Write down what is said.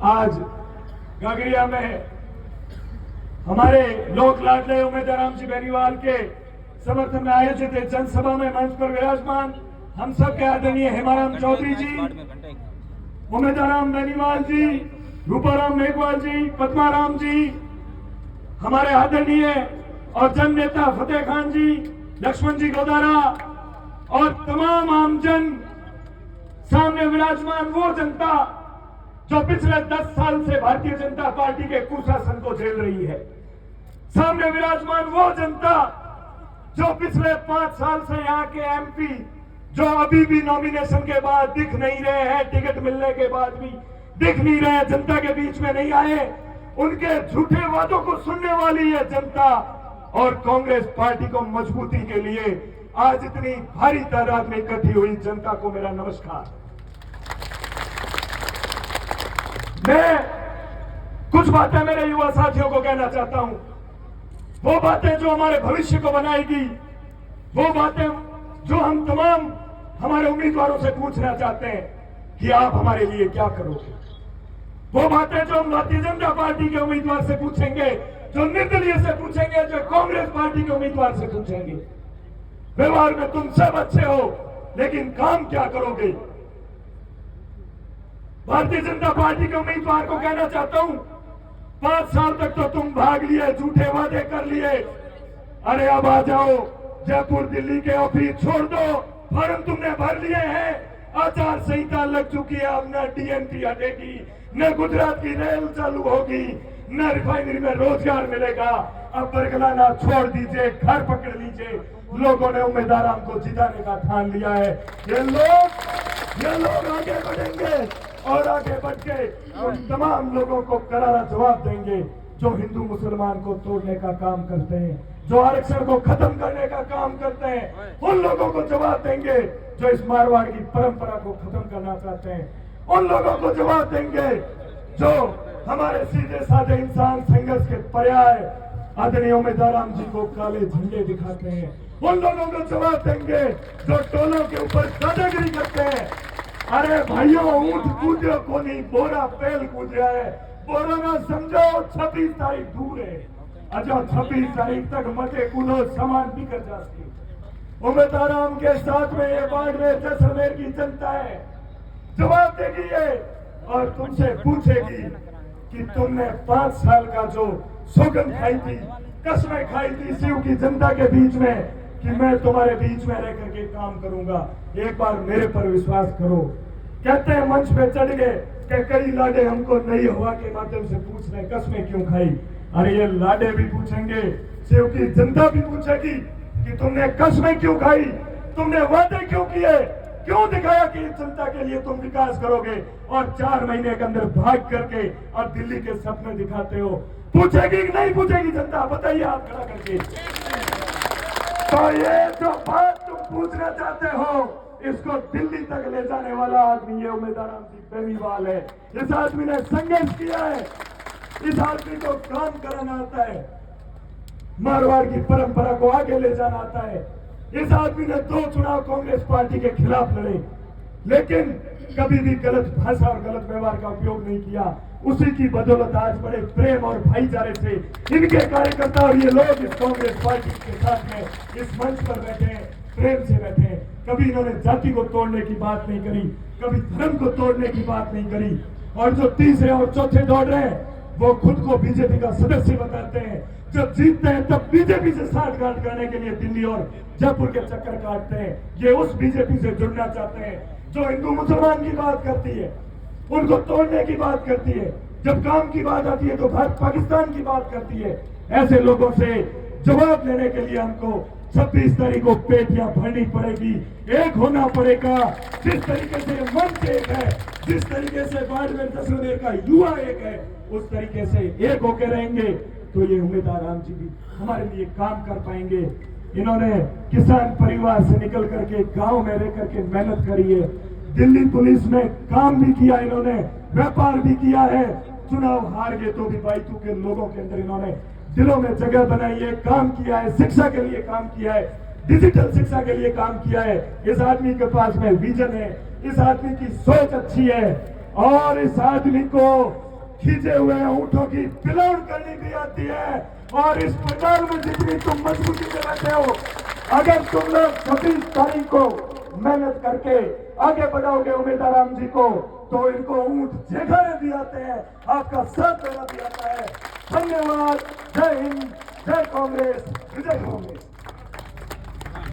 आज गागरिया में हमारे लोक लाडले उमेदराम जी बेनीवाल के समर्थन में आयोजित जनसभा में मंच पर विराजमान हम सब के आदरणीय हेमाराम चौधरी जी, उमेदराम बेनीवाल जी, रूपाराम मेघवाल जी, पद्माराम जी, हमारे आदरणीय और जन नेता फतेह खान जी, लक्ष्मण जी गोदारा और तमाम आमजन, सामने विराजमान वो जनता जो पिछले 10 साल से भारतीय जनता पार्टी के कुशासन को झेल रही है। सामने विराजमान वो जनता जो पिछले 5 साल से यहाँ के एमपी जो अभी भी नॉमिनेशन के बाद दिख नहीं रहे हैं, टिकट मिलने के बाद भी दिख नहीं रहे, जनता के बीच में नहीं आए, उनके झूठे वादों को सुनने वाली है जनता। और कांग्रेस पार्टी को मजबूती के लिए आज इतनी भारी तादाद में इकट्ठी हुई जनता को मेरा नमस्कार। मैं कुछ बातें मेरे युवा साथियों को कहना चाहता हूं, वो बातें जो हमारे भविष्य को बनाएगी, वो बातें जो हम तमाम हमारे उम्मीदवारों से पूछना चाहते हैं कि आप हमारे लिए क्या करोगे। वो बातें जो हम भारतीय जनता पार्टी के उम्मीदवार से पूछेंगे, जो निर्दलीय से पूछेंगे, जो कांग्रेस पार्टी के उम्मीदवार से पूछेंगे। व्यवहार में तुम सब अच्छे हो, लेकिन काम क्या करोगे। भारतीय जनता पार्टी के उम्मीदवार को कहना चाहता हूं, 5 साल तक तो तुम भाग लिए, झूठे वादे कर लिए। अरे अब आ जाओ, जयपुर दिल्ली के ऑफिस छोड़ दो, फॉर्म तुमने भर लिए हैं, आचार संहिता लग चुकी है, अब न डीएमटी हटेगी, न गुजरात की रेल चालू होगी, न रिफाइनरी में रोजगार मिलेगा। अब बरगलाना छोड़ दीजिए, घर पकड़ लीजिए। लोगों ने उम्मीदवार को जिताने का ठान लिया है। ये लोग आगे बढ़ेंगे और आगे बढ़ के उन तमाम लोगों को करारा जवाब देंगे जो हिंदू मुसलमान को तोड़ने का काम करते हैं, जो आरक्षण को खत्म करने का काम करते हैं। उन लोगों को जवाब देंगे जो इस मारवाड़ की परंपरा को खत्म करना चाहते हैं। उन लोगों को जवाब देंगे जो हमारे सीधे साधे इंसान संघर्ष के पर्याय आदरणीय उमेदराम जी को काले झंडे दिखाते हैं। उन लोगों को जवाब देंगे जो टोलों के ऊपर दादागिरी करते हैं। अरे भाइयों, ऊंट कूदो को नहीं, बोरा पेल कूद रहा है। बोरा ना समझो, 26 तारीख दूर है। अच्छा, 26 तारीख तक मजे कूदो, सामान बिखर जाती। उमेदराम के साथ में ये बाड़मेर जैसलमेर की जनता है, जवाब देगी ये और तुमसे पूछेगी कि तुमने 5 साल का जो सौगंध खाई थी, कसमें खाई थी शिव की जनता के बीच में कि मैं तुम्हारे बीच में रह करके काम करूंगा, एक बार मेरे पर विश्वास करो। कहते हैं मंच पे चढ़ गए कि कई लाडे हमको नई हवा के माध्यम से पूछ रहे कसमें क्यों खाई। अरे ये लाडे भी पूछेंगे, शिव की जनता भी पूछेगी कि तुमने कसमें क्यों खाई, तुमने वादे क्यों किए, क्यों दिखाया कि जनता के लिए तुम विकास करोगे और 4 महीने के अंदर भाग करके और दिल्ली के सपने दिखाते हो। पूछेगी कि नहीं पूछेगी जनता, बताइए आप खड़ा करके। तो ये जो बात तुम पूछना चाहते हो, इसको दिल्ली तक ले जाने वाला आदमी ये उमेदराम जी बेनीवाल है। इस आदमी ने संघर्ष किया है, इस आदमी को काम कराना आता है, मारवाड़ की परंपरा को आगे ले जाना आता है। इस आदमी ने 2 चुनाव कांग्रेस पार्टी के खिलाफ लड़े, लेकिन कभी भी गलत भाषा और गलत व्यवहार का उपयोग नहीं किया। उसी की बदौलत आज बड़े प्रेम और भाईचारे से इनके कार्यकर्ता और ये लोग इस कांग्रेस पार्टी के साथ में इस मंच पर बैठे हैं, प्रेम से बैठे हैं। कभी इन्होंने जाति को तोड़ने की बात नहीं करी, कभी धर्म को तोड़ने की बात नहीं करी। और जो तीसरे और चौथे दौड़ रहे हैं वो खुद को बीजेपी का सदस्य बताते हैं। जब जीतते हैं तब बीजेपी से साठगांठ करने के लिए दिल्ली और जयपुर के चक्कर काटते हैं। ये उस बीजेपी से जुड़ना चाहते हैं जो हिंदू मुसलमान की बात करती है, उनको तोड़ने की बात करती है। जब काम की बात आती है तो भारत पाकिस्तान की बात करती है। ऐसे लोगों से जवाब देने के लिए हमको 26 तारीख को पेटियां भरनी पड़ेगी, एक होना पड़ेगा। जिस तरीके से मंच एक है, जिस तरीके से बाड़मेर जैसलमेर का युवा एक है, उस तरीके से एक होकर रहेंगे तो ये उमेदराम जी भी हमारे लिए काम कर पाएंगे। इन्होंने किसान परिवार से निकल करके गांव में रह करके मेहनत करी है, दिल्ली पुलिस में काम भी किया, इन्होंने व्यापार भी किया है। चुनाव हार गए तो भी बाइतू के लोगों के अंदर इन्होंने दिलों में जगह बनाई है, काम किया है, शिक्षा के लिए काम किया है, डिजिटल शिक्षा के लिए काम किया है। इस आदमी के पास में विजन है, इस आदमी की सोच अच्छी है और इस आदमी को खींचे हुए ऊँटों की पिलौड़ करनी भी आती है। और इस मैदान में जितनी तुम मजबूती से बैठे हो, अगर तुम लोग 26 तारीख को मेहनत करके आगे बढ़ाओगे उम्मीदवार जी को, तो इनको ऊँट जगाने भी आते हैं, आपका साथ देना भी आता है। धन्यवाद। जय हिंद, जय कांग्रेस, विजय कांग्रेस।